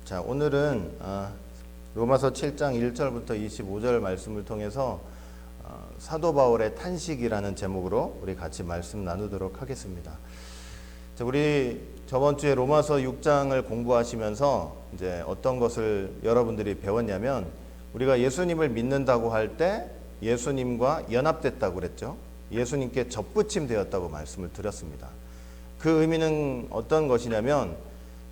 자, 오늘은 로마서 7장 1절부터 25절 말씀을 통해서 사도 바울의 탄식이라는 제목으로 우리 같이 말씀 나누도록 하겠습니다. 자, 우리 저번 주에 로마서 6장을 공부하시면서 이제 어떤 것을 여러분들이 배웠냐면, 우리가 예수님을 믿는다고 할 때 예수님과 연합됐다고 그랬죠. 예수님께 접붙임 되었다고 말씀을 드렸습니다. 그 의미는 어떤 것이냐면,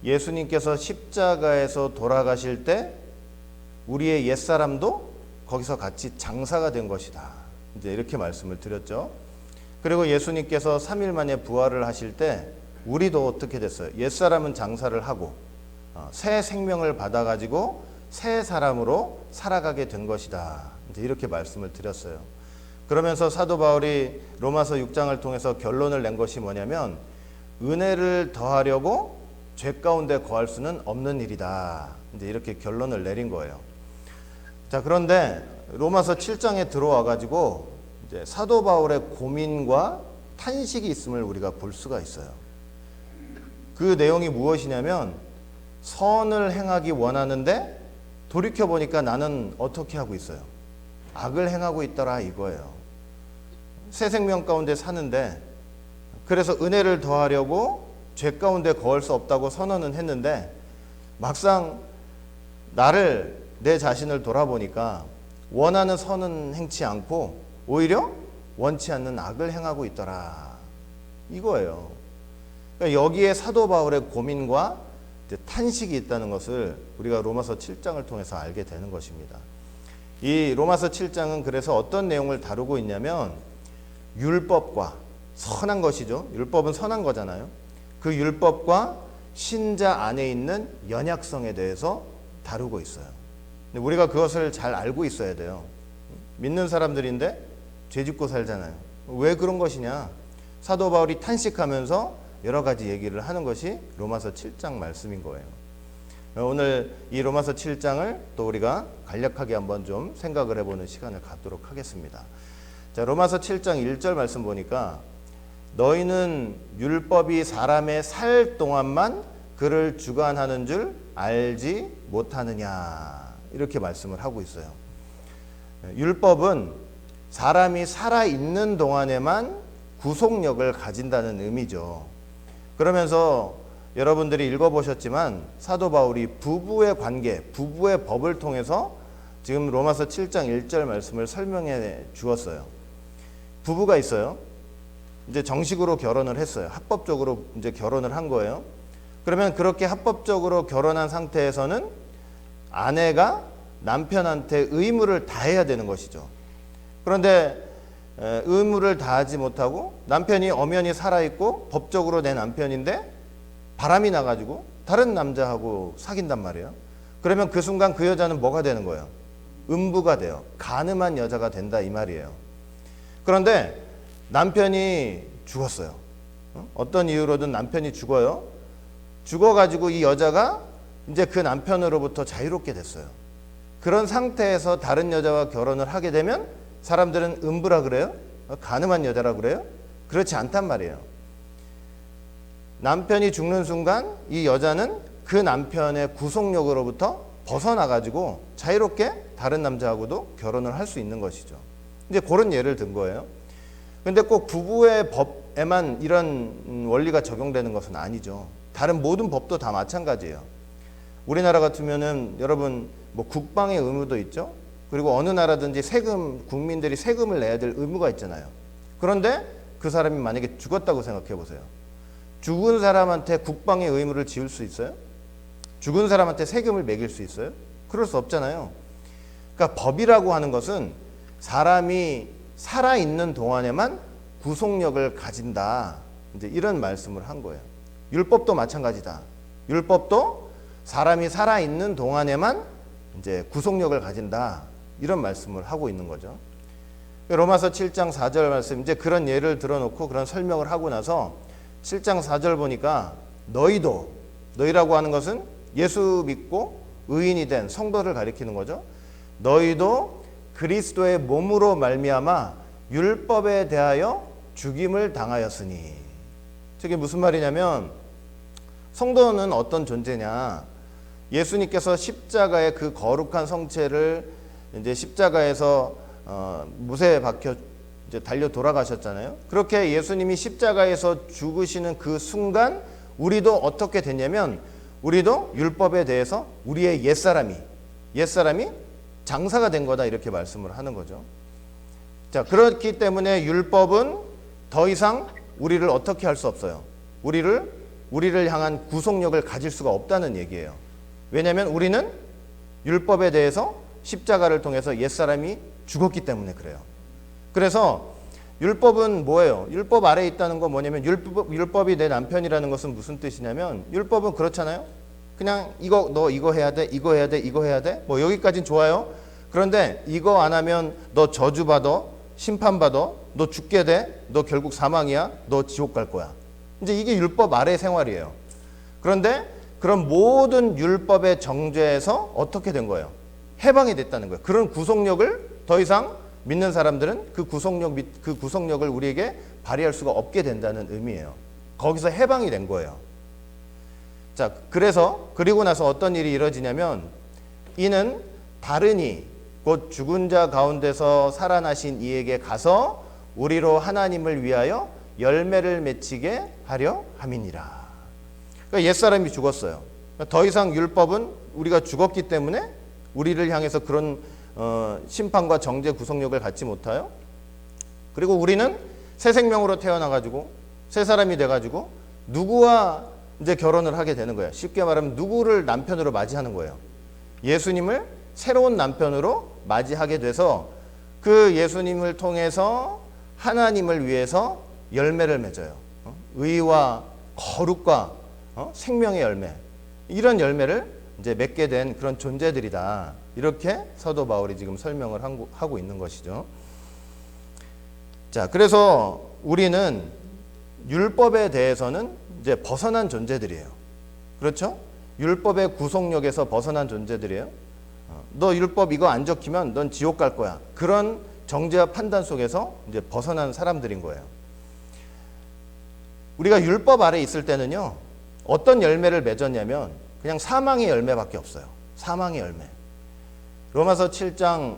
예수님께서 십자가에서 돌아가실 때 우리의 옛사람도 거기서 같이 장사가 된 것이다, 이제 이렇게 말씀을 드렸죠. 그리고 예수님께서 3일 만에 부활을 하실 때 우리도 어떻게 됐어요? 옛사람은 장사를 하고 새 생명을 받아가지고 새 사람으로 살아가게 된 것이다, 이제 이렇게 말씀을 드렸어요. 그러면서 사도 바울이 로마서 6장을 통해서 결론을 낸 것이 뭐냐면, 은혜를 더하려고 죄 가운데 거할 수는 없는 일이다, 이제 이렇게 결론을 내린 거예요. 자, 그런데 로마서 7장에 들어와 가지고 이제 사도 바울의 고민과 탄식이 있음을 우리가 볼 수가 있어요. 그 내용이 무엇이냐면, 선을 행하기 원하는데 돌이켜 보니까 나는 어떻게 하고 있어요? 악을 행하고 있더라, 이거예요. 새 생명 가운데 사는데, 그래서 은혜를 더하려고 죄 가운데 거할 수 없다고 선언은 했는데, 막상 내 자신을 돌아보니까 원하는 선은 행치 않고 오히려 원치 않는 악을 행하고 있더라, 이거예요. 그러니까 여기에 사도 바울의 고민과 탄식이 있다는 것을 우리가 로마서 7장을 통해서 알게 되는 것입니다. 이 로마서 7장은 그래서 어떤 내용을 다루고 있냐면, 율법과 선한 것이죠. 율법은 선한 거잖아요. 그 율법과 신자 안에 있는 연약성에 대해서 다루고 있어요. 근데 우리가 그것을 잘 알고 있어야 돼요. 믿는 사람들인데 죄 짓고 살잖아요. 왜 그런 것이냐? 사도 바울이 탄식하면서 여러 가지 얘기를 하는 것이 로마서 7장 말씀인 거예요. 오늘 이 로마서 7장을 또 우리가 간략하게 한번 좀 생각을 해보는 시간을 갖도록 하겠습니다. 자, 로마서 7장 1절 말씀 보니까, 너희는 율법이 사람의 살 동안만 그를 주관하는 줄 알지 못하느냐, 이렇게 말씀을 하고 있어요. 율법은 사람이 살아있는 동안에만 구속력을 가진다는 의미죠. 그러면서 여러분들이 읽어보셨지만 사도 바울이 부부의 관계, 부부의 법을 통해서 지금 로마서 7장 1절 말씀을 설명해 주었어요. 부부가 있어요. 이제 정식으로 결혼을 했어요. 합법적으로 이제 결혼을 한 거예요. 그러면 그렇게 합법적으로 결혼한 상태에서는 아내가 남편한테 의무를 다해야 되는 것이죠. 그런데 의무를 다하지 못하고 남편이 엄연히 살아있고 법적으로 내 남편인데 바람이 나가지고 다른 남자하고 사귄단 말이에요. 그러면 그 순간 그 여자는 뭐가 되는 거예요? 음부가 돼요. 간음한 여자가 된다, 이 말이에요. 그런데 남편이 죽었어요. 어떤 이유로든 남편이 죽어요. 죽어가지고 이 여자가 이제 그 남편으로부터 자유롭게 됐어요. 그런 상태에서 다른 여자와 결혼을 하게 되면 사람들은 음부라 그래요? 간음한 여자라 그래요? 그렇지 않단 말이에요. 남편이 죽는 순간 이 여자는 그 남편의 구속력으로부터 벗어나가지고 자유롭게 다른 남자하고도 결혼을 할 수 있는 것이죠. 이제 그런 예를 든 거예요. 근데 꼭 부부의 법에만 이런 원리가 적용되는 것은 아니죠. 다른 모든 법도 다 마찬가지예요. 우리나라 같으면은 여러분 뭐 국방의 의무도 있죠. 그리고 어느 나라든지 국민들이 세금을 내야 될 의무가 있잖아요. 그런데 그 사람이 만약에 죽었다고 생각해 보세요. 죽은 사람한테 국방의 의무를 지을 수 있어요? 죽은 사람한테 세금을 매길 수 있어요? 그럴 수 없잖아요. 그러니까 법이라고 하는 것은 사람이 살아있는 동안에만 구속력을 가진다, 이제 이런 말씀을 한 거예요. 율법도 마찬가지다. 율법도 사람이 살아있는 동안에만 이제 구속력을 가진다, 이런 말씀을 하고 있는 거죠. 로마서 7장 4절 말씀, 이제 그런 예를 들어놓고 그런 설명을 하고 나서 7장 4절 보니까, 너희라고 하는 것은 예수 믿고 의인이 된 성도를 가리키는 거죠. 너희도 그리스도의 몸으로 말미암아 율법에 대하여 죽임을 당하였으니. 저게 무슨 말이냐면, 성도는 어떤 존재냐, 예수님께서 십자가의 그 거룩한 성체를 이제 십자가에서 못에 박혀 이제 달려 돌아가셨잖아요. 그렇게 예수님이 십자가에서 죽으시는 그 순간 우리도 어떻게 됐냐면 우리도 율법에 대해서 우리의 옛사람이 장사가 된 거다 이렇게 말씀을 하는 거죠. 자, 그렇기 때문에 율법은 더 이상 우리를 어떻게 할 수 없어요. 우리를 향한 구속력을 가질 수가 없다는 얘기예요. 왜냐하면 우리는 율법에 대해서 십자가를 통해서 옛사람이 죽었기 때문에 그래요. 그래서 율법은 뭐예요? 율법 아래에 있다는 건 뭐냐면 율법이 내 남편이라는 것은 무슨 뜻이냐면 율법은 그렇잖아요. 그냥 너 이거 해야 돼, 이거 해야 돼, 이거 해야 돼. 뭐 여기까지는 좋아요. 그런데 이거 안 하면 너 저주받아, 심판받아, 너 죽게 돼, 너 결국 사망이야, 너 지옥 갈 거야. 이제 이게 율법 아래 생활이에요. 그런데 그런 모든 율법의 정죄에서 어떻게 된 거예요? 해방이 됐다는 거예요. 그런 구속력을 더 이상 믿는 사람들은 그 구속력을 우리에게 발휘할 수가 없게 된다는 의미예요. 거기서 해방이 된 거예요. 자, 그리고 나서 어떤 일이 이루어지냐면 이는 다른 이 곧 죽은 자 가운데서 살아나신 이에게 가서 우리로 하나님을 위하여 열매를 맺히게 하려 함이니라. 그러니까 옛사람이 죽었어요. 그러니까 더 이상 율법은 우리가 죽었기 때문에 우리를 향해서 그런 심판과 정죄 구속력을 갖지 못하여, 그리고 우리는 새 생명으로 태어나가지고 새 사람이 돼가지고 누구와 이제 결혼을 하게 되는 거예요. 쉽게 말하면 누구를 남편으로 맞이하는 거예요. 예수님을 새로운 남편으로 맞이하게 돼서 그 예수님을 통해서 하나님을 위해서 열매를 맺어요. 의와 거룩과 생명의 열매, 이런 열매를 이제 맺게 된 그런 존재들이다. 이렇게 사도 바울이 지금 설명을 하고 있는 것이죠. 자, 그래서 우리는 율법에 대해서는 이제 벗어난 존재들이에요. 그렇죠? 율법의 구속력에서 벗어난 존재들이에요. 너 율법 이거 안 지키면 넌 지옥 갈 거야. 그런 정죄와 판단 속에서 이제 벗어난 사람들인 거예요. 우리가 율법 아래 있을 때는요, 어떤 열매를 맺었냐면 그냥 사망의 열매밖에 없어요. 사망의 열매. 로마서 7장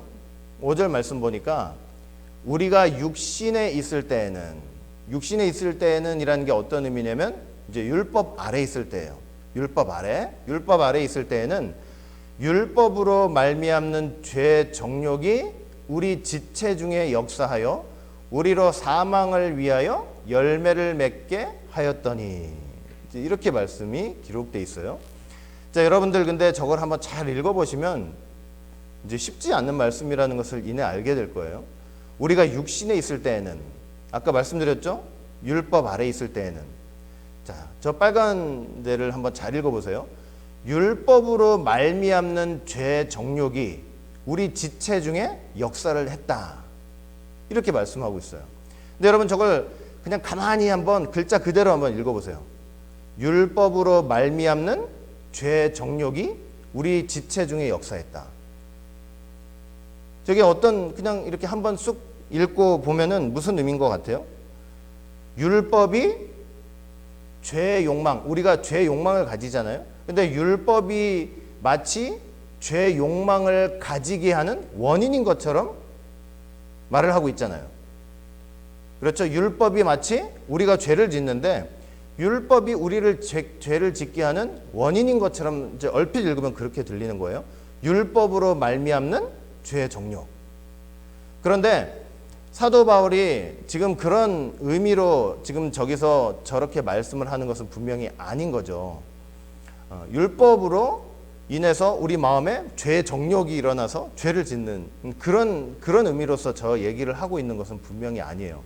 5절 말씀 보니까 우리가 육신에 있을 때에는 이라는 게 어떤 의미냐면 이제 율법 아래 있을 때예요. 율법 아래 있을 때에는 율법으로 말미암는 죄 정욕이 우리 지체 중에 역사하여 우리로 사망을 위하여 열매를 맺게 하였더니, 이렇게 말씀이 기록되어 있어요. 자, 여러분들 근데 저걸 한번 잘 읽어보시면 이제 쉽지 않는 말씀이라는 것을 이내 알게 될 거예요. 우리가 육신에 있을 때에는, 아까 말씀드렸죠? 율법 아래 있을 때에는. 자, 저 빨간 데를 한번 잘 읽어보세요. 율법으로 말미암는 죄 정욕이 우리 지체 중에 역사를 했다. 이렇게 말씀하고 있어요. 근데 여러분 저걸 그냥 가만히 한번 글자 그대로 한번 읽어보세요. 율법으로 말미암는 죄 정욕이 우리 지체 중에 역사했다. 저게 어떤, 그냥 이렇게 한번 쑥 읽고 보면은 무슨 의미인 것 같아요? 율법이 죄의 욕망, 우리가 죄의 욕망을 가지잖아요. 근데 율법이 마치 죄의 욕망을 가지게 하는 원인인 것처럼 말을 하고 있잖아요. 그렇죠? 율법이 마치 우리가 죄를 짓는데 율법이 우리를 죄를 짓게 하는 원인인 것처럼 이제 얼핏 읽으면 그렇게 들리는 거예요. 율법으로 말미암는 죄의 정욕. 그런데 사도 바울이 지금 그런 의미로 지금 저기서 저렇게 말씀을 하는 것은 분명히 아닌 거죠. 율법으로 인해서 우리 마음에 죄의 정욕이 일어나서 죄를 짓는 그런 의미로서 저 얘기를 하고 있는 것은 분명히 아니에요.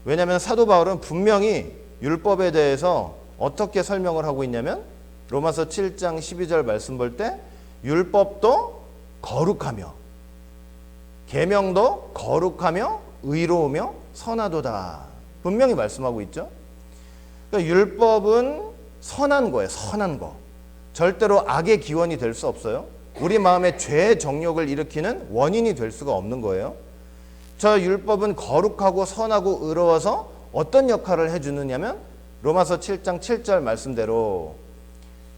왜냐하면 사도 바울은 분명히 율법에 대해서 어떻게 설명을 하고 있냐면 로마서 7장 12절 말씀 볼 때 율법도 거룩하며 계명도 거룩하며 의로우며 선하도다. 분명히 말씀하고 있죠. 그러니까 율법은 선한 거예요. 선한 거. 절대로 악의 기원이 될 수 없어요. 우리 마음에 죄의 정욕을 일으키는 원인이 될 수가 없는 거예요. 저 율법은 거룩하고 선하고 의로워서 어떤 역할을 해주느냐면 로마서 7장 7절 말씀대로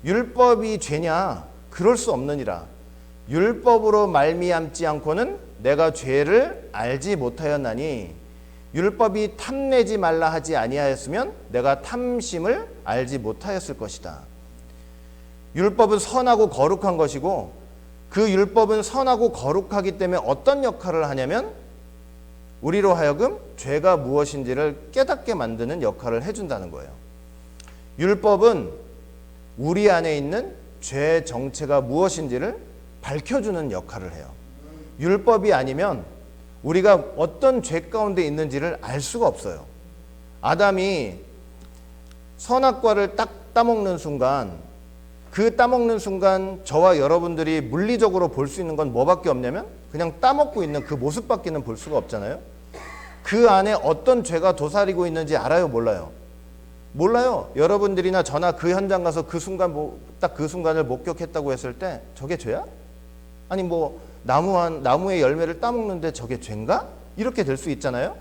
율법이 죄냐? 그럴 수 없느니라. 율법으로 말미암지 않고는 내가 죄를 알지 못하였나니 율법이 탐내지 말라 하지 아니하였으면 내가 탐심을 알지 못하였을 것이다. 율법은 선하고 거룩한 것이고 그 율법은 선하고 거룩하기 때문에 어떤 역할을 하냐면 우리로 하여금 죄가 무엇인지를 깨닫게 만드는 역할을 해준다는 거예요. 율법은 우리 안에 있는 죄 정체가 무엇인지를 밝혀주는 역할을 해요. 율법이 아니면 우리가 어떤 죄 가운데 있는지를 알 수가 없어요. 아담이 선악과를 딱 따먹는 순간, 그 따먹는 순간 저와 여러분들이 물리적으로 볼 수 있는 건 뭐밖에 없냐면 그냥 따먹고 있는 그 모습밖에는 볼 수가 없잖아요. 그 안에 어떤 죄가 도사리고 있는지 알아요? 몰라요? 몰라요. 여러분들이나 저나 그 현장 가서 그 순간 딱 그 순간을 목격했다고 했을 때 저게 죄야? 아니 뭐 나무의 열매를 따먹는데 저게 죄인가? 이렇게 될 수 있잖아요.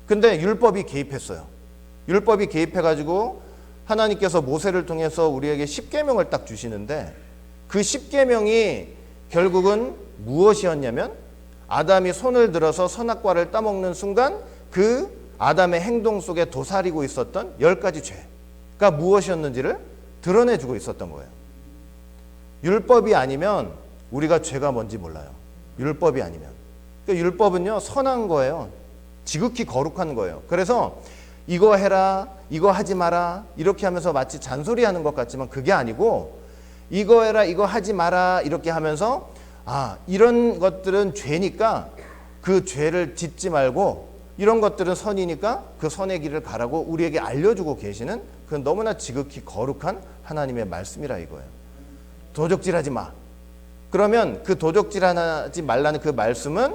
근데 율법이 개입했어요. 율법이 개입해가지고 하나님께서 모세를 통해서 우리에게 십계명을 딱 주시는데 그 십계명이 결국은 무엇이었냐면 아담이 손을 들어서 선악과를 따먹는 순간 그 아담의 행동 속에 도사리고 있었던 10가지 죄가 무엇이었는지를 드러내주고 있었던 거예요. 율법이 아니면 우리가 죄가 뭔지 몰라요. 율법이 아니면. 그러니까 율법은요 선한 거예요. 지극히 거룩한 거예요. 그래서 이거 해라, 이거 하지 마라 이렇게 하면서 마치 잔소리하는 것 같지만 그게 아니고 이거 해라, 이거 하지 마라 이렇게 하면서 이런 것들은 죄니까 그 죄를 짓지 말고 이런 것들은 선이니까 그 선의 길을 가라고 우리에게 알려주고 계시는 그 너무나 지극히 거룩한 하나님의 말씀이라 이거예요. 도적질하지 마. 그러면 그 도적질하지 말라는 그 말씀은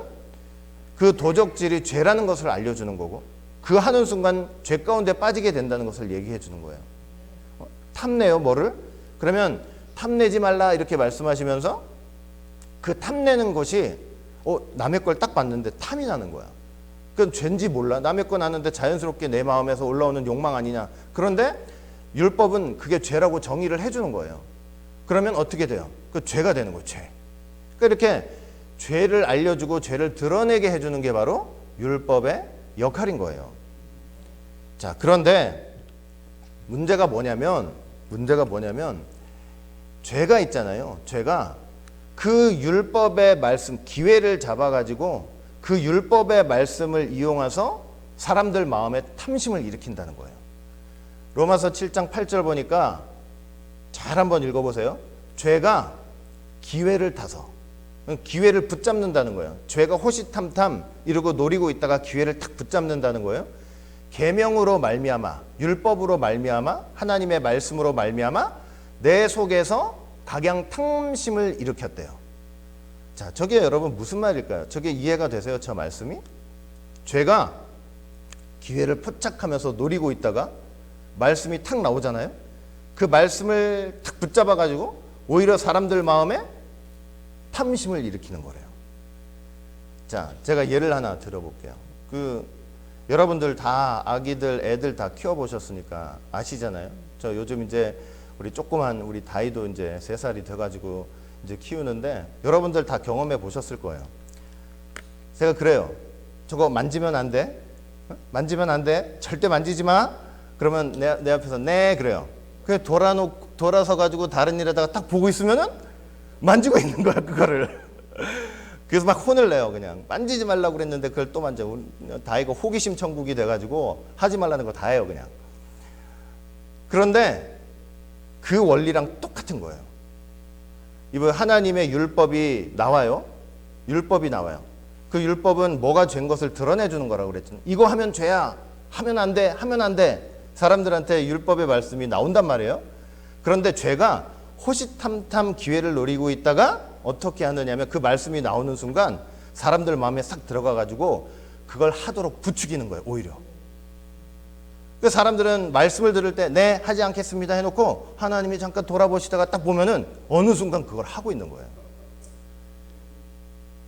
그 도적질이 죄라는 것을 알려주는 거고 그 하는 순간 죄 가운데 빠지게 된다는 것을 얘기해 주는 거예요. 탐내요 뭐를? 그러면 탐내지 말라 이렇게 말씀하시면서 그 탐내는 것이 남의 걸 딱 봤는데 탐이 나는 거야. 그건 죄인지 몰라. 남의 거 나는데 자연스럽게 내 마음에서 올라오는 욕망 아니냐. 그런데 율법은 그게 죄라고 정의를 해주는 거예요. 그러면 어떻게 돼요? 그 죄가 되는 거예요. 죄. 그러니까 이렇게 죄를 알려주고 죄를 드러내게 해주는 게 바로 율법의 역할인 거예요. 자, 그런데 문제가 뭐냐면 죄가 있잖아요. 죄가 그 율법의 말씀, 기회를 잡아가지고 그 율법의 말씀을 이용해서 사람들 마음에 탐심을 일으킨다는 거예요. 로마서 7장 8절 보니까 잘 한번 읽어보세요. 죄가 기회를 타서 기회를 붙잡는다는 거예요. 죄가 호시탐탐 이러고 노리고 있다가 기회를 탁 붙잡는다는 거예요. 계명으로 말미암아, 율법으로 말미암아, 하나님의 말씀으로 말미암아 내 속에서 각양 탐심을 일으켰대요. 자, 저게 여러분 무슨 말일까요? 저게 이해가 되세요? 저 말씀이? 죄가 기회를 포착하면서 노리고 있다가 말씀이 탁 나오잖아요. 그 말씀을 탁 붙잡아가지고 오히려 사람들 마음에 탐심을 일으키는 거래요. 자, 제가 예를 하나 들어볼게요. 여러분들 다 아기들, 애들 다 키워보셨으니까 아시잖아요. 저 요즘 이제 우리 조그만 우리 다이도 이제 3살이 돼가지고 이제 키우는데 여러분들 다 경험해 보셨을 거예요. 제가 그래요. 저거 만지면 안 돼. 만지면 안 돼. 절대 만지지 마. 그러면 내 앞에서 네 그래요. 그냥 돌아서 가지고 다른 일에다가 딱 보고 있으면은 만지고 있는 거야 그거를. 그래서 막 혼을 내요. 그냥 만지지 말라고 그랬는데 그걸 또 만져. 다이가 호기심 천국이 돼가지고 하지 말라는 거 다 해요 그냥. 그런데 그 원리랑 똑같은 거예요. 이번 하나님의 율법이 나와요. 율법이 나와요. 그 율법은 뭐가 죄인 것을 드러내주는 거라고 그랬잖아요. 이거 하면 죄야. 하면 안 돼. 하면 안 돼. 사람들한테 율법의 말씀이 나온단 말이에요. 그런데 죄가 호시탐탐 기회를 노리고 있다가 어떻게 하느냐면 그 말씀이 나오는 순간 사람들 마음에 싹 들어가가지고 그걸 하도록 부추기는 거예요. 오히려. 그 사람들은 말씀을 들을 때 네 하지 않겠습니다 해놓고 하나님이 잠깐 돌아보시다가 딱 보면은 어느 순간 그걸 하고 있는 거예요.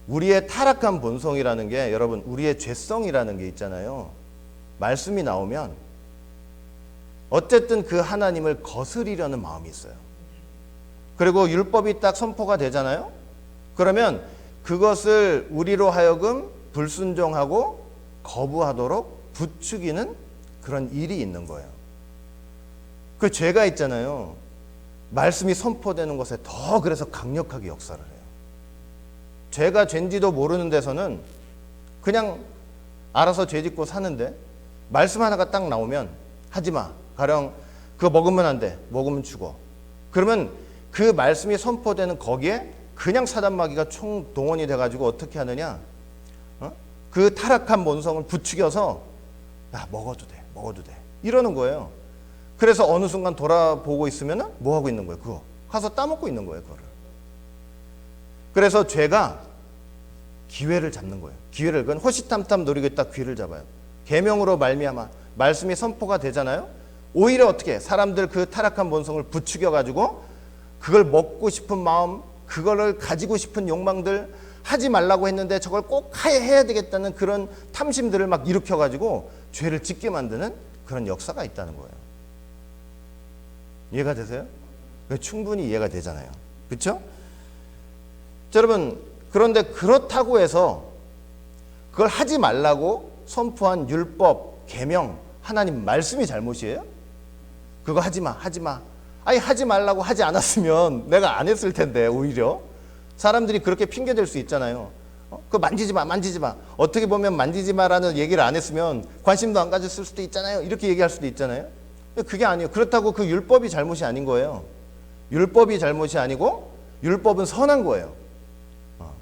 우리의 타락한 본성이라는 게 여러분 우리의 죄성이라는 게 있잖아요. 말씀이 나오면 어쨌든 그 하나님을 거스리려는 마음이 있어요. 그리고 율법이 딱 선포가 되잖아요. 그러면 그것을 우리로 하여금 불순종하고 거부하도록 부추기는 그런 일이 있는 거예요. 그 죄가 있잖아요. 말씀이 선포되는 것에 더 그래서 강력하게 역사를 해요. 죄가 죄인지도 모르는 데서는 그냥 알아서 죄 짓고 사는데 말씀 하나가 딱 나오면 하지마. 가령 그거 먹으면 안 돼. 먹으면 죽어. 그러면 그 말씀이 선포되는 거기에 그냥 사단마귀가 총동원이 돼가지고 어떻게 하느냐, 그 타락한 본성을 부추겨서 야 먹어도 돼, 먹어도 돼 이러는 거예요. 그래서 어느 순간 돌아보고 있으면 뭐 하고 있는 거예요? 그거 가서 따먹고 있는 거예요. 그거를. 그래서 죄가 기회를 잡는 거예요. 기회를, 그건 호시탐탐 노리고 있다 기회를 잡아요. 계명으로 말미암아 말씀이 선포가 되잖아요. 오히려 어떻게 사람들 그 타락한 본성을 부추겨가지고 그걸 먹고 싶은 마음, 그거를 가지고 싶은 욕망들, 하지 말라고 했는데 저걸 꼭 해야 되겠다는 그런 탐심들을 막 일으켜가지고 죄를 짓게 만드는 그런 역사가 있다는 거예요. 이해가 되세요? 충분히 이해가 되잖아요. 그렇죠? 여러분, 그런데 그렇다고 해서 그걸 하지 말라고 선포한 율법, 계명, 하나님 말씀이 잘못이에요? 그거 하지 마, 하지 마. 아니 하지 말라고 하지 않았으면 내가 안 했을 텐데. 오히려 사람들이 그렇게 핑계 댈 수 있잖아요. 그거 만지지 마, 만지지 마. 어떻게 보면 만지지 마라는 얘기를 안 했으면 관심도 안 가졌을 수도 있잖아요. 이렇게 얘기할 수도 있잖아요. 그게 아니에요. 그렇다고 그 율법이 잘못이 아닌 거예요. 율법이 잘못이 아니고 율법은 선한 거예요.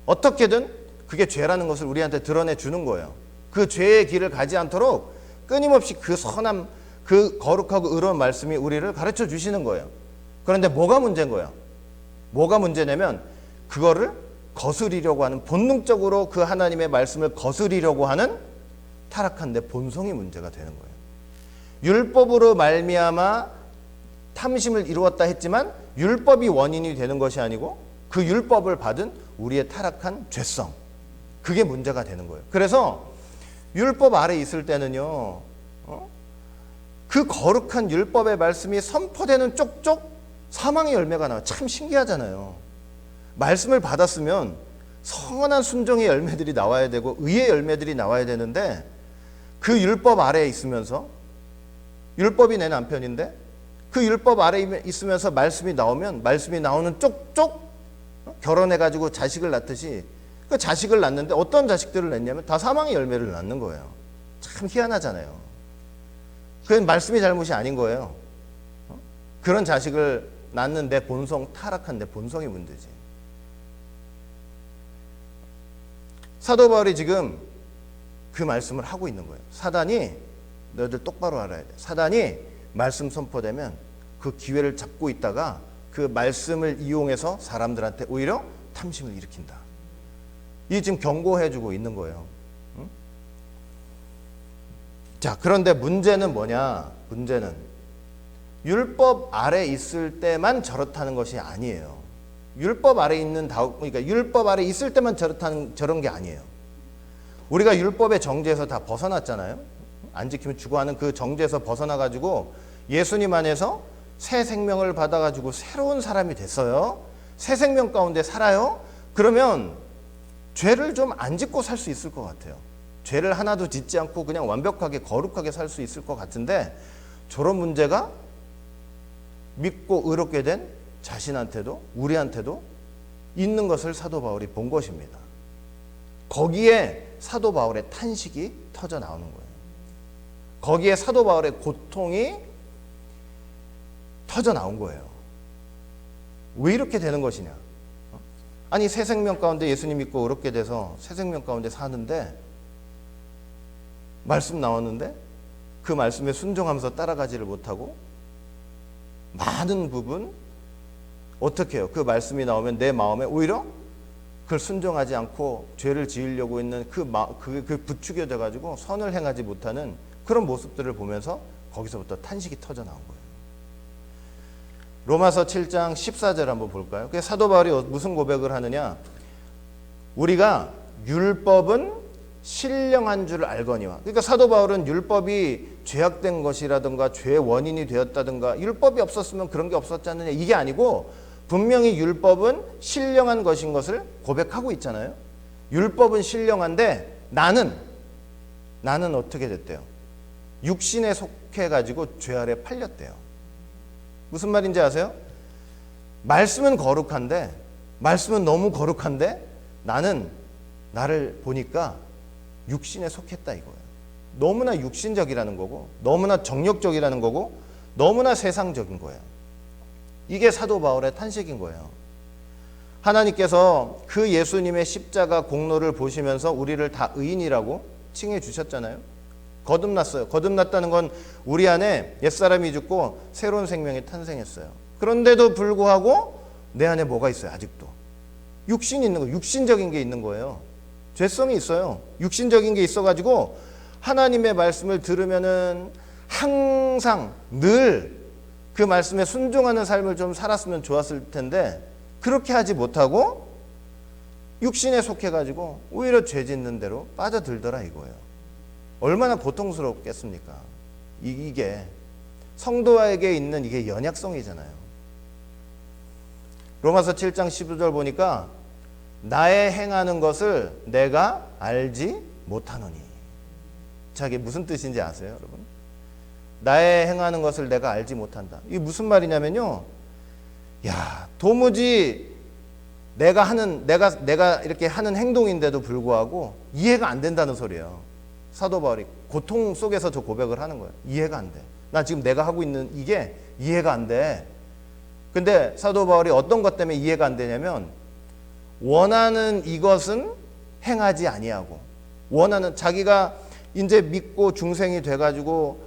어떻게든 그게 죄라는 것을 우리한테 드러내 주는 거예요. 그 죄의 길을 가지 않도록 끊임없이 그 선함, 그 거룩하고 의로운 말씀이 우리를 가르쳐 주시는 거예요. 그런데 뭐가 문제인 거예요? 뭐가 문제냐면 그거를 거스리려고 하는, 본능적으로 그 하나님의 말씀을 거스리려고 하는 타락한 내 본성이 문제가 되는 거예요. 율법으로 말미암아 탐심을 이루었다 했지만 율법이 원인이 되는 것이 아니고 그 율법을 받은 우리의 타락한 죄성, 그게 문제가 되는 거예요. 그래서 율법 아래 있을 때는요, 그 거룩한 율법의 말씀이 선포되는 쪽쪽 사망의 열매가 나와요. 참 신기하잖아요. 말씀을 받았으면 선한 순종의 열매들이 나와야 되고 의의 열매들이 나와야 되는데 그 율법 아래에 있으면서, 율법이 내 남편인데 그 율법 아래에 있으면서 말씀이 나오면 말씀이 나오는 쪽쪽 결혼해가지고 자식을 낳듯이 그 자식을 낳는데 어떤 자식들을 낳냐면 다 사망의 열매를 낳는 거예요. 참 희한하잖아요. 그건 말씀이 잘못이 아닌 거예요. 그런 자식을 낳는 내 본성, 타락한 내 본성이 문제지. 사도 바울이 지금 그 말씀을 하고 있는 거예요. 사단이, 너희들 똑바로 알아야 돼. 사단이 말씀 선포되면 그 기회를 잡고 있다가 그 말씀을 이용해서 사람들한테 오히려 탐심을 일으킨다. 이 지금 경고해주고 있는 거예요. 응? 자, 그런데 문제는 뭐냐? 문제는 율법 아래 있을 때만 저렇다는 것이 아니에요. 율법 아래 있는 그러니까 율법 아래 있을 때만 저런 게 아니에요. 우리가 율법의 정죄에서 다 벗어났잖아요. 안 지키면 죽어 하는 그 정죄에서 벗어나가지고 예수님 안에서 새 생명을 받아가지고 새로운 사람이 됐어요. 새 생명 가운데 살아요. 그러면 죄를 좀 안 짓고 살 수 있을 것 같아요. 죄를 하나도 짓지 않고 그냥 완벽하게 거룩하게 살 수 있을 것 같은데 저런 문제가 믿고 의롭게 된 자신한테도 우리한테도 있는 것을 사도 바울이 본 것입니다. 거기에 사도 바울의 탄식이 터져 나오는 거예요. 거기에 사도 바울의 고통이 터져 나온 거예요. 왜 이렇게 되는 것이냐? 아니 새 생명 가운데 예수님 믿고 의롭게 돼서 새 생명 가운데 사는데 말씀 나왔는데 그 말씀에 순종하면서 따라가지를 못하고 많은 부분 어떻게 해요? 그 말씀이 나오면 내 마음에 오히려 그걸 순종하지 않고 죄를 지으려고 있는 그 부추겨져 가지고 선을 행하지 못하는 그런 모습들을 보면서 거기서부터 탄식이 터져 나온 거예요. 로마서 7장 14절 한번 볼까요? 그래서 사도 바울이 무슨 고백을 하느냐? 우리가 율법은 신령한 줄 알거니와. 그러니까 사도 바울은 율법이 죄악된 것이라든가 죄의 원인이 되었다든가 율법이 없었으면 그런 게 없었지 않느냐 이게 아니고 분명히 율법은 신령한 것인 것을 고백하고 있잖아요. 율법은 신령한데 나는 어떻게 됐대요? 육신에 속해가지고 죄 아래 팔렸대요. 무슨 말인지 아세요? 말씀은 거룩한데, 말씀은 너무 거룩한데 나는 나를 보니까 육신에 속했다 이거예요. 너무나 육신적이라는 거고, 너무나 정욕적이라는 거고, 너무나 세상적인 거예요. 이게 사도 바울의 탄식인 거예요. 하나님께서 그 예수님의 십자가 공로를 보시면서 우리를 다 의인이라고 칭해 주셨잖아요. 거듭났어요. 거듭났다는 건 우리 안에 옛사람이 죽고 새로운 생명이 탄생했어요. 그런데도 불구하고 내 안에 뭐가 있어요? 아직도 육신이 있는 거예요. 육신적인 게 있는 거예요. 죄성이 있어요. 육신적인 게 있어가지고 하나님의 말씀을 들으면은 항상 늘 그 말씀에 순종하는 삶을 좀 살았으면 좋았을 텐데 그렇게 하지 못하고 육신에 속해가지고 오히려 죄 짓는 대로 빠져들더라 이거예요. 얼마나 고통스럽겠습니까? 이게 성도에게 있는 이게 연약성이잖아요. 로마서 7장 15절 보니까 나의 행하는 것을 내가 알지 못하노니. 자, 이게 무슨 뜻인지 아세요, 여러분? 나의 행하는 것을 내가 알지 못한다. 이게 무슨 말이냐면요. 야, 도무지 내가 이렇게 하는 행동인데도 불구하고 이해가 안 된다는 소리예요. 사도 바울이 고통 속에서 저 고백을 하는 거예요. 이해가 안 돼. 나 지금 내가 하고 있는 이게 이해가 안 돼. 근데 사도 바울이 어떤 것 때문에 이해가 안 되냐면 원하는 이것은 행하지 아니하고 원하는 자기가 이제 믿고 중생이 돼가지고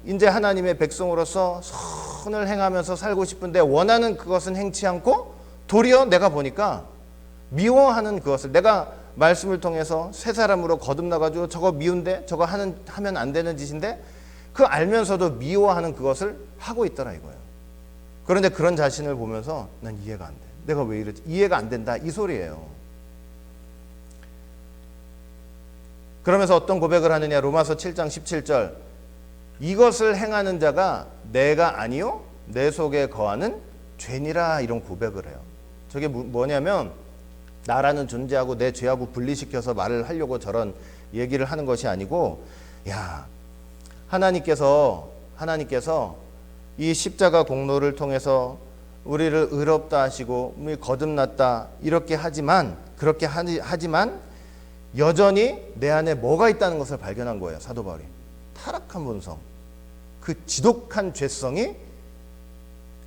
이제 하나님의 백성으로서 선을 행하면서 살고 싶은데 원하는 그것은 행치 않고 도리어 내가 보니까 미워하는 그것을 내가 말씀을 통해서 새 사람으로 거듭나가지고 저거 미운데 저거 하면 안 되는 짓인데 그 알면서도 미워하는 그것을 하고 있더라 이거예요. 그런데 그런 자신을 보면서 난 이해가 안 돼. 내가 왜 이러지? 이해가 안 된다 이 소리예요. 그러면서 어떤 고백을 하느냐? 로마서 7장 17절 이것을 행하는 자가 내가 아니요 내 속에 거하는 죄니라 이런 고백을 해요. 저게 뭐냐면 나라는 존재하고 내 죄하고 분리시켜서 말을 하려고 저런 얘기를 하는 것이 아니고 야 하나님께서 이 십자가 공로를 통해서 우리를 의롭다 하시고 거듭났다 이렇게 그렇게 하지만 여전히 내 안에 뭐가 있다는 것을 발견한 거예요. 사도 바울이 타락한 본성, 그 지독한 죄성이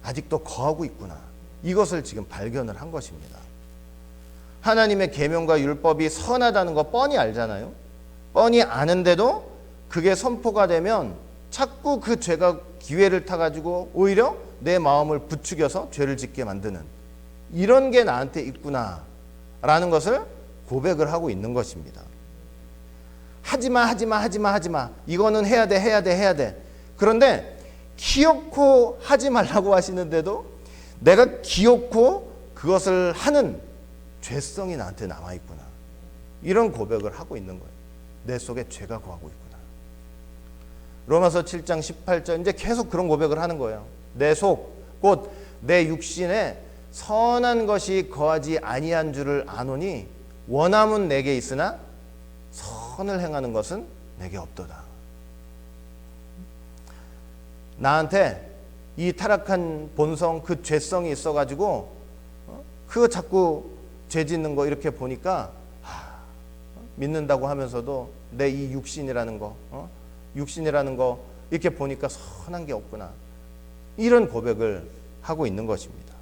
아직도 거하고 있구나. 이것을 지금 발견을 한 것입니다. 하나님의 계명과 율법이 선하다는 거 뻔히 알잖아요. 뻔히 아는데도 그게 선포가 되면 자꾸 그 죄가 기회를 타가지고 오히려 내 마음을 부추겨서 죄를 짓게 만드는 이런 게 나한테 있구나 라는 것을 고백을 하고 있는 것입니다. 하지마 이거는 해야 돼. 그런데 기어코 하지 말라고 하시는데도 내가 기어코 그것을 하는 죄성이 나한테 남아있구나. 이런 고백을 하고 있는 거예요. 내 속에 죄가 거하고 있구나. 로마서 7장 18절 이제 계속 그런 고백을 하는 거예요. 내 속, 곧 내 육신에 선한 것이 거하지 아니한 줄을 아노니 원함은 내게 있으나 선을 행하는 것은 내게 없도다. 나한테 이 타락한 본성, 그 죄성이 있어가지고 그거 자꾸 죄 짓는 거 이렇게 보니까 믿는다고 하면서도 내 이 육신이라는 거 이렇게 보니까 선한 게 없구나. 이런 고백을 하고 있는 것입니다.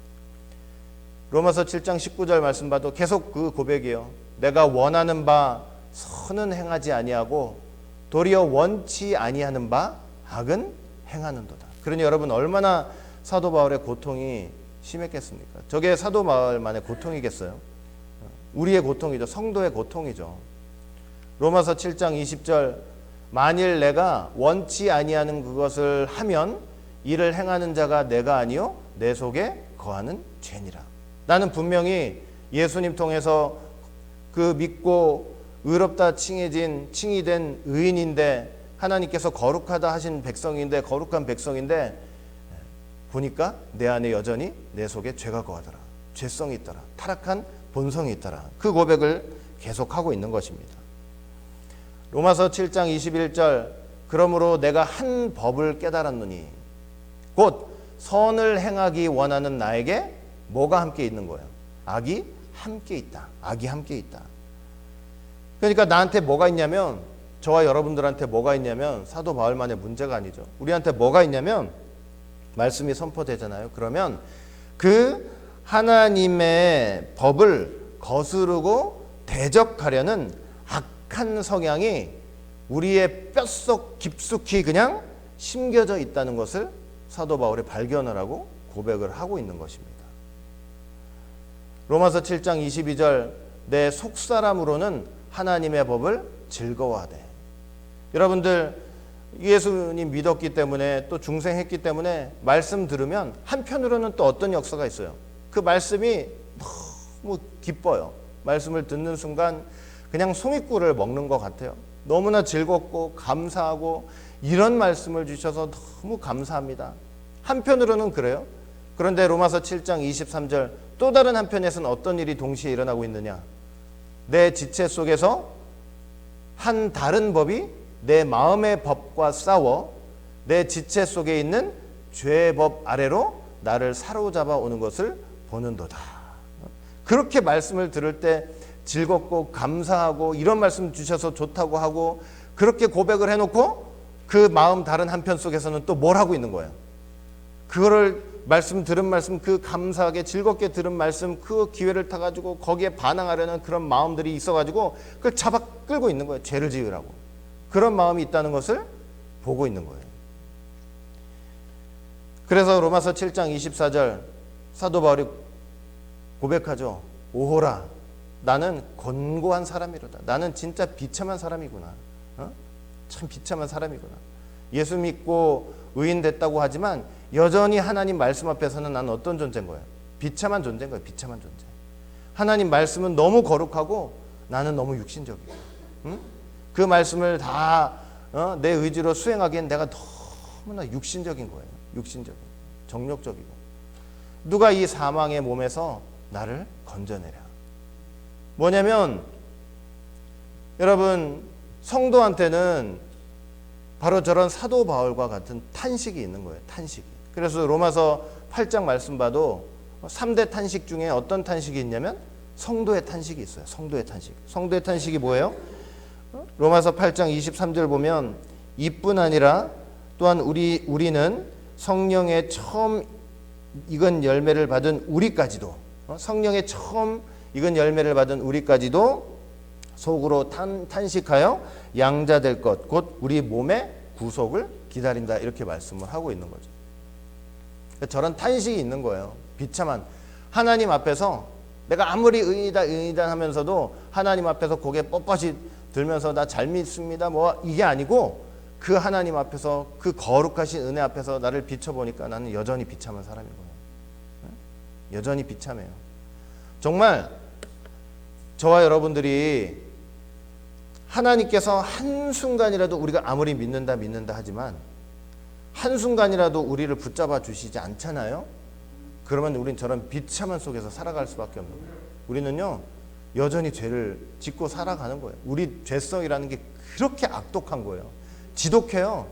로마서 7장 19절 말씀 봐도 계속 그 고백이에요. 내가 원하는 바 선은 행하지 아니하고 도리어 원치 아니하는 바 악은 행하는도다. 그러니 여러분 얼마나 사도 바울의 고통이 심했겠습니까? 저게 사도 바울만의 고통이겠어요? 우리의 고통이죠. 성도의 고통이죠. 로마서 7장 20절 만일 내가 원치 아니하는 그것을 하면 이를 행하는 자가 내가 아니요 내 속에 거하는 죄니라. 나는 분명히 예수님 통해서 그 믿고 의롭다 칭이 된 의인인데 하나님께서 거룩하다 하신 백성인데 거룩한 백성인데 보니까 내 안에 여전히 내 속에 죄가 거하더라. 죄성이 있더라. 타락한 본성이 있더라. 그 고백을 계속하고 있는 것입니다. 로마서 7장 21절 그러므로 내가 한 법을 깨달았노니 곧 선을 행하기 원하는 나에게 뭐가 함께 있는 거예요? 악이 함께 있다. 악이 함께 있다. 그러니까 나한테 뭐가 있냐면 저와 여러분들한테 뭐가 있냐면 사도 바울만의 문제가 아니죠. 우리한테 뭐가 있냐면 말씀이 선포되잖아요. 그러면 그 하나님의 법을 거스르고 대적하려는 악한 성향이 우리의 뼛속 깊숙이 그냥 심겨져 있다는 것을 사도 바울이 발견을 하고 고백을 하고 있는 것입니다. 로마서 7장 22절 내 속사람으로는 하나님의 법을 즐거워하되. 여러분들 예수님 믿었기 때문에 또 중생했기 때문에 말씀 들으면 한편으로는 또 어떤 역사가 있어요. 그 말씀이 너무 기뻐요. 말씀을 듣는 순간 그냥 송이꿀을 먹는 것 같아요. 너무나 즐겁고 감사하고 이런 말씀을 주셔서 너무 감사합니다. 한편으로는 그래요. 그런데 로마서 7장 23절 또 다른 한편에서는 어떤 일이 동시에 일어나고 있느냐. 내 지체 속에서 한 다른 법이 내 마음의 법과 싸워 내 지체 속에 있는 죄의 법 아래로 나를 사로잡아 오는 것을 보는도다. 그렇게 말씀을 들을 때 즐겁고 감사하고 이런 말씀 주셔서 좋다고 하고 그렇게 고백을 해놓고 그 마음 다른 한편 속에서는 또 뭘 하고 있는 거예요. 그거를 말씀 들은 말씀 그 감사하게 즐겁게 들은 말씀 그 기회를 타가지고 거기에 반항하려는 그런 마음들이 있어가지고 그걸 잡아 끌고 있는 거예요. 죄를 지으라고. 그런 마음이 있다는 것을 보고 있는 거예요. 그래서 로마서 7장 24절 사도 바울이 고백하죠. 오호라 나는 곤고한 사람이로다. 나는 진짜 비참한 사람이구나. 참 비참한 사람이구나. 예수 믿고 의인 됐다고 하지만 여전히 하나님 말씀 앞에서는 나는 어떤 존재인 거예요? 비참한 존재인 거예요. 비참한 존재. 하나님 말씀은 너무 거룩하고 나는 너무 육신적이고 그 말씀을 다 내 의지로 수행하기엔 내가 너무나 육신적인 거예요. 육신적인, 정욕적이고. 누가 이 사망의 몸에서 나를 건져내랴. 뭐냐면 여러분 성도한테는 바로 저런 사도 바울과 같은 탄식이 있는 거예요. 탄식이. 그래서 로마서 8장 말씀 봐도 3대 탄식 중에 어떤 탄식이 있냐면 성도의 탄식이 있어요. 성도의 탄식. 성도의 탄식이 뭐예요? 로마서 8장 23절 보면 이뿐 아니라 또한 우리는 성령의 처음 익은 열매를 받은 우리까지도 성령의 처음 익은 열매를 받은 우리까지도 속으로 탄식하여 양자될 것 곧 우리 몸의 구속을 기다린다 이렇게 말씀을 하고 있는 거죠. 저런 탄식이 있는 거예요. 비참한 하나님 앞에서 내가 아무리 의이다 하면서도 하나님 앞에서 고개 뻣뻣이 들면서 나 잘 믿습니다 뭐 이게 아니고 그 하나님 앞에서 그 거룩하신 은혜 앞에서 나를 비춰보니까 나는 여전히 비참한 사람인 거예요. 여전히 비참해요. 정말 저와 여러분들이 하나님께서 한순간이라도 우리가 아무리 믿는다 하지만 한순간이라도 우리를 붙잡아 주시지 않잖아요. 그러면 우린 저런 비참한 속에서 살아갈 수밖에 없는 거예요. 우리는요 여전히 죄를 짓고 살아가는 거예요. 우리 죄성이라는 게 그렇게 악독한 거예요. 지독해요.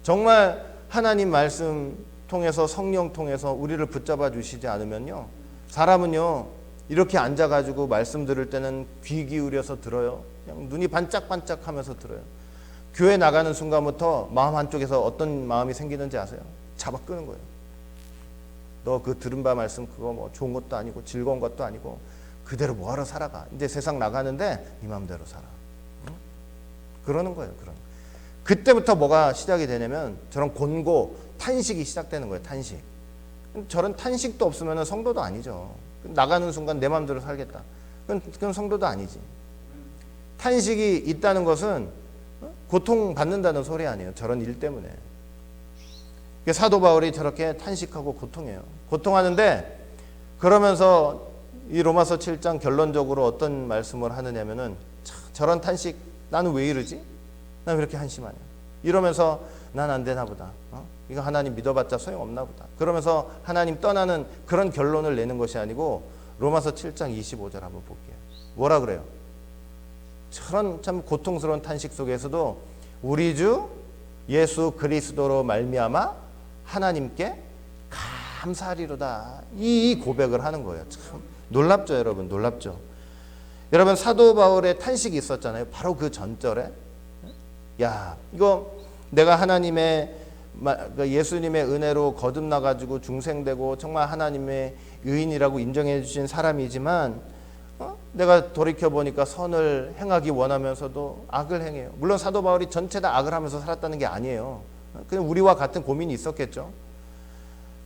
정말 하나님 말씀 통해서 성령 통해서 우리를 붙잡아 주시지 않으면요 사람은요 이렇게 앉아가지고 말씀 들을 때는 귀 기울여서 들어요. 그냥 눈이 반짝반짝 하면서 들어요. 교회 나가는 순간부터 마음 한쪽에서 어떤 마음이 생기는지 아세요? 잡아 끄는 거예요. 너 그 들은 바 말씀 그거 뭐 좋은 것도 아니고 즐거운 것도 아니고 그대로 뭐하러 살아가. 이제 세상 나가는데 네 마음대로 살아. 응? 그러는 거예요. 그때부터 뭐가 시작이 되냐면 저런 곤고 탄식이 시작되는 거예요. 탄식. 저런 탄식도 없으면 성도도 아니죠. 나가는 순간 내 마음대로 살겠다. 그건 성도도 아니지. 탄식이 있다는 것은 고통받는다는 소리 아니에요. 저런 일 때문에. 사도 바울이 저렇게 탄식하고 고통해요. 고통하는데 그러면서 이 로마서 7장 결론적으로 어떤 말씀을 하느냐면은 저런 탄식 나는 왜 이러지? 난 왜 이렇게 한심하냐? 이러면서 난 안 되나 보다. 이거 하나님 믿어봤자 소용없나 보다. 그러면서 하나님 떠나는 그런 결론을 내는 것이 아니고 로마서 7장 25절 한번 볼게요. 뭐라 그래요? 저런 참 고통스러운 탄식 속에서도 우리 주 예수 그리스도로 말미암아 하나님께 감사하리로다. 이 고백을 하는 거예요. 참 놀랍죠, 여러분. 놀랍죠. 여러분, 사도 바울의 탄식이 있었잖아요. 바로 그 전절에. 야, 이거 내가 하나님의 예수님의 은혜로 거듭나 가지고 중생되고 정말 하나님의 의인이라고 인정해 주신 사람이지만 내가 돌이켜 보니까 선을 행하기 원하면서도 악을 행해요. 물론 사도 바울이 전체 다 악을 하면서 살았다는 게 아니에요. 그냥 우리와 같은 고민이 있었겠죠.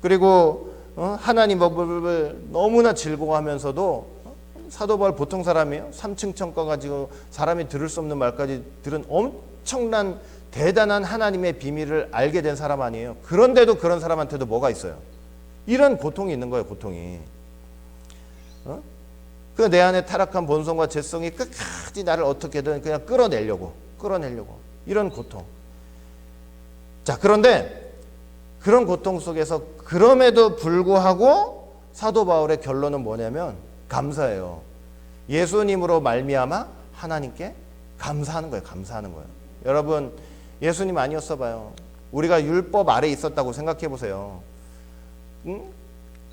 그리고 하나님 법을 너무나 즐거워하면서도 사도 바울 보통 사람이에요. 3층 청과 가지고 사람이 들을 수 없는 말까지 들은 엄청난 대단한 하나님의 비밀을 알게 된 사람 아니에요. 그런데도 그런 사람한테도 뭐가 있어요? 이런 고통이 있는 거예요. 고통이. 그 내 안에 타락한 본성과 죄성이 끝까지 나를 어떻게든 그냥 끌어내려고 이런 고통. 자, 그런데 그런 고통 속에서 그럼에도 불구하고 사도 바울의 결론은 뭐냐면 감사해요. 예수님으로 말미암아 하나님께 감사하는 거예요. 감사하는 거예요. 여러분, 예수님 아니었어 봐요. 우리가 율법 아래 있었다고 생각해 보세요.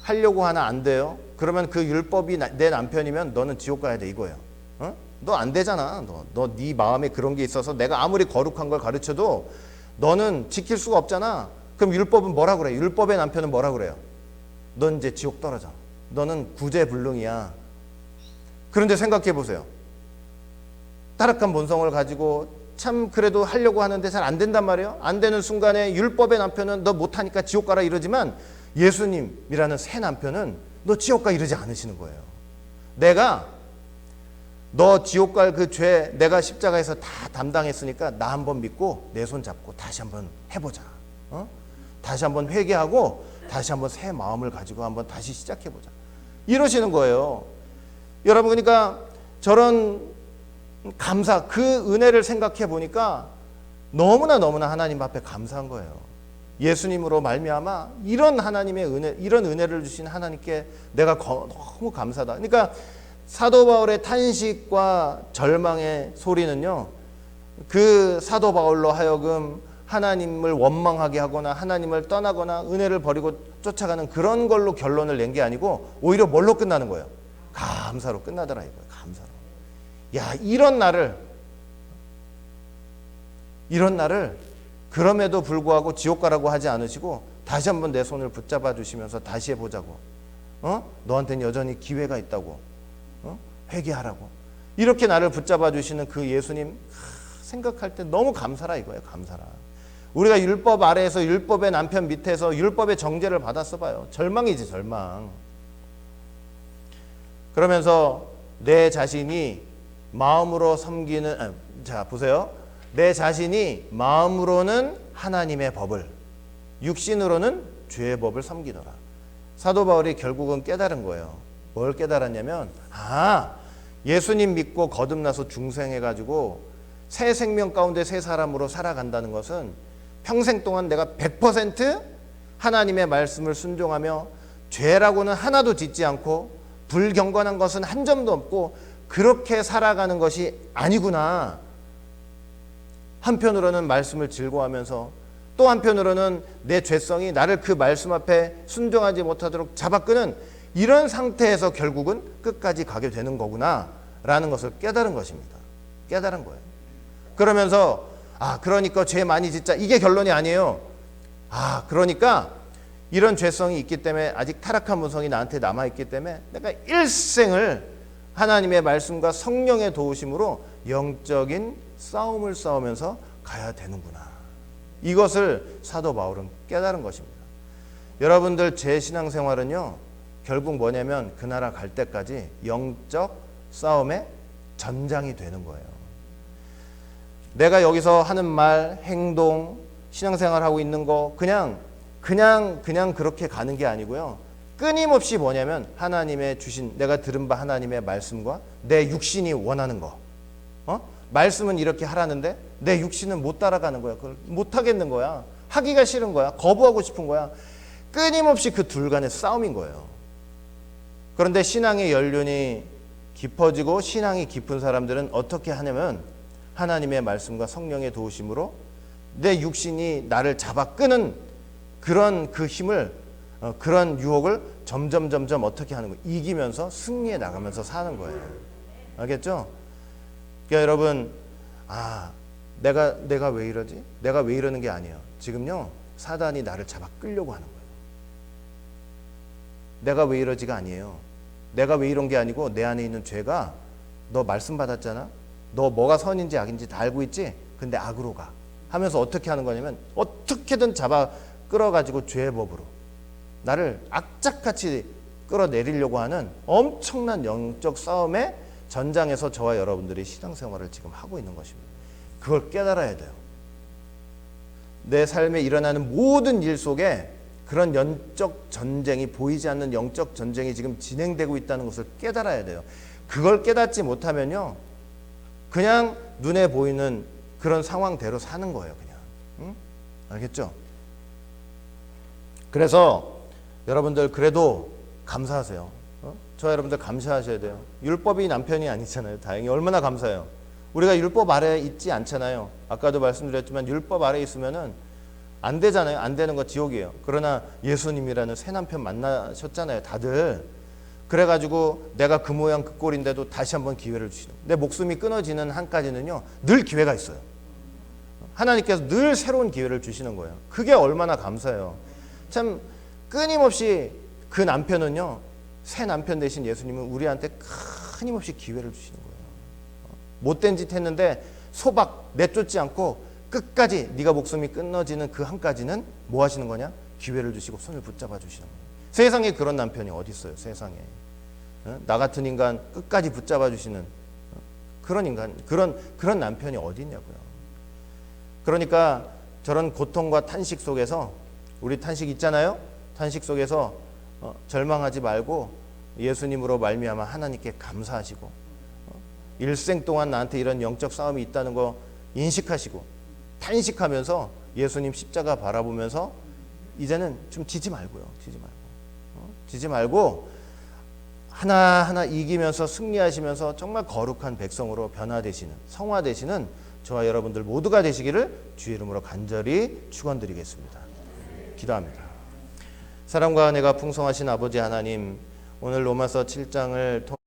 하려고 하나 안 돼요? 그러면 그 율법이 내 남편이면 너는 지옥 가야 돼, 이거예요. 너 안 되잖아. 너 네 마음에 그런 게 있어서 내가 아무리 거룩한 걸 가르쳐도 너는 지킬 수가 없잖아. 그럼 율법은 뭐라 그래? 율법의 남편은 뭐라 그래요? 넌 이제 지옥 떨어져. 너는 구제불능이야. 그런데 생각해 보세요. 타락한 본성을 가지고 참 그래도 하려고 하는데 잘 안 된단 말이에요. 안 되는 순간에 율법의 남편은 너 못하니까 지옥 가라 이러지만 예수님이라는 새 남편은 너 지옥 가 이러지 않으시는 거예요. 내가 너 지옥 갈 그 죄 내가 십자가에서 다 담당했으니까 나 한번 믿고 내 손 잡고 다시 한번 해보자. 다시 한번 회개하고 다시 한번 새 마음을 가지고 한번 다시 시작해보자. 이러시는 거예요. 여러분, 그러니까 저런 감사, 그 은혜를 생각해 보니까 너무나 하나님 앞에 감사한 거예요. 예수님으로 말미암아 이런 하나님의 은혜, 이런 은혜를 주신 하나님께 내가 너무 감사다. 그러니까 사도 바울의 탄식과 절망의 소리는요, 그 사도 바울로 하여금 하나님을 원망하게 하거나 하나님을 떠나거나 은혜를 버리고 쫓아가는 그런 걸로 결론을 낸 게 아니고 오히려 뭘로 끝나는 거예요? 감사로 끝나더라 이거예요. 감사로. 야, 이런 날을 그럼에도 불구하고 지옥 가라고 하지 않으시고 다시 한번 내 손을 붙잡아 주시면서 다시 해보자고. 너한테는 여전히 기회가 있다고. 회개하라고. 이렇게 나를 붙잡아 주시는 그 예수님 생각할 때 너무 감사라 이거예요. 감사라. 우리가 율법 아래에서 율법의 남편 밑에서 율법의 정죄를 받았어 봐요. 절망이지, 절망. 그러면서 내 자신이 마음으로 섬기는, 자 보세요. 내 자신이 마음으로는 하나님의 법을, 육신으로는 죄의 법을 섬기더라. 사도 바울이 결국은 깨달은 거예요. 뭘 깨달았냐면, 예수님 믿고 거듭나서 중생해가지고 새 생명 가운데 새 사람으로 살아간다는 것은 평생 동안 내가 100% 하나님의 말씀을 순종하며 죄라고는 하나도 짓지 않고 불경건한 것은 한 점도 없고 그렇게 살아가는 것이 아니구나. 한편으로는 말씀을 즐거워하면서 또 한편으로는 내 죄성이 나를 그 말씀 앞에 순종하지 못하도록 잡아끄는 이런 상태에서 결국은 끝까지 가게 되는 거구나 라는 것을 깨달은 것입니다. 깨달은 거예요. 그러면서 그러니까 죄 많이 짓자, 이게 결론이 아니에요. 그러니까 이런 죄성이 있기 때문에, 아직 타락한 본성이 나한테 남아있기 때문에 내가 일생을 하나님의 말씀과 성령의 도우심으로 영적인 싸움을 싸우면서 가야 되는구나. 이것을 사도 바울은 깨달은 것입니다. 여러분들 제 신앙생활은요, 결국 뭐냐면 그 나라 갈 때까지 영적 싸움의 전장이 되는 거예요. 내가 여기서 하는 말, 행동, 신앙생활하고 있는 거 그냥 그렇게 가는 게 아니고요. 끊임없이 뭐냐면 하나님의 주신, 내가 들은 바 하나님의 말씀과 내 육신이 원하는 거. 말씀은 이렇게 하라는데 내 육신은 못 따라가는 거야. 그걸 못 하겠는 거야. 하기가 싫은 거야. 거부하고 싶은 거야. 끊임없이 그 둘 간의 싸움인 거예요. 그런데 신앙의 연륜이 깊어지고 신앙이 깊은 사람들은 어떻게 하냐면 하나님의 말씀과 성령의 도우심으로 내 육신이 나를 잡아 끄는 그런 그 힘을 그런 유혹을 점점 어떻게 하는 거예요? 이기면서 승리해 나가면서 사는 거예요. 알겠죠? 그러니까 여러분, 내가 왜 이러지? 내가 왜 이러는 게 아니에요. 지금요, 사단이 나를 잡아 끌려고 하는 거예요. 내가 왜 이러지가 아니에요. 내가 왜 이런 게 아니고 내 안에 있는 죄가 너 말씀 받았잖아. 너 뭐가 선인지 악인지 다 알고 있지? 근데 악으로 가. 하면서 어떻게 하는 거냐면 어떻게든 잡아 끌어가지고 죄의 법으로 나를 악착같이 끌어내리려고 하는 엄청난 영적 싸움의 전장에서 저와 여러분들이 신앙생활을 지금 하고 있는 것입니다. 그걸 깨달아야 돼요. 내 삶에 일어나는 모든 일 속에 그런 영적 전쟁이, 보이지 않는 영적 전쟁이 지금 진행되고 있다는 것을 깨달아야 돼요. 그걸 깨닫지 못하면요, 그냥 눈에 보이는 그런 상황대로 사는 거예요. 그냥. 응? 알겠죠? 그래서 여러분들 그래도 감사하세요. 저 여러분들 감사하셔야 돼요. 율법이 남편이 아니잖아요. 다행히. 얼마나 감사해요. 우리가 율법 아래에 있지 않잖아요. 아까도 말씀드렸지만 율법 아래에 있으면은 안 되잖아요. 안 되는 거 지옥이에요. 그러나 예수님이라는 새 남편 만나셨잖아요. 다들. 그래가지고 내가 그 모양 그 꼴인데도 다시 한번 기회를 주시는, 내 목숨이 끊어지는 한까지는요 늘 기회가 있어요. 하나님께서 늘 새로운 기회를 주시는 거예요. 그게 얼마나 감사해요. 참 끊임없이 그 남편은요, 새 남편 되신 예수님은 우리한테 끊임없이 기회를 주시는 거예요. 못된 짓 했는데 소박 내쫓지 않고 끝까지 네가 목숨이 끊어지는 그 한까지는 뭐 하시는 거냐? 기회를 주시고 손을 붙잡아 주시는 거예요. 세상에 그런 남편이 어디 있어요? 세상에. 나 같은 인간 끝까지 붙잡아 주시는 그런 인간, 그런 남편이 어디 있냐고요. 그러니까 저런 고통과 탄식 속에서, 우리 탄식 있잖아요. 탄식 속에서 절망하지 말고 예수님으로 말미암아 하나님께 감사하시고, 일생 동안 나한테 이런 영적 싸움이 있다는 거 인식하시고 탄식하면서 예수님 십자가 바라보면서 이제는 좀 지지 말고요. 지지 말고 하나하나 이기면서 승리하시면서 정말 거룩한 백성으로 변화되시는, 성화되시는 저와 여러분들 모두가 되시기를 주의 이름으로 간절히 축원드리겠습니다. 기도합니다. 사랑과 은혜가 풍성하신 아버지 하나님, 오늘 로마서 7장을 통해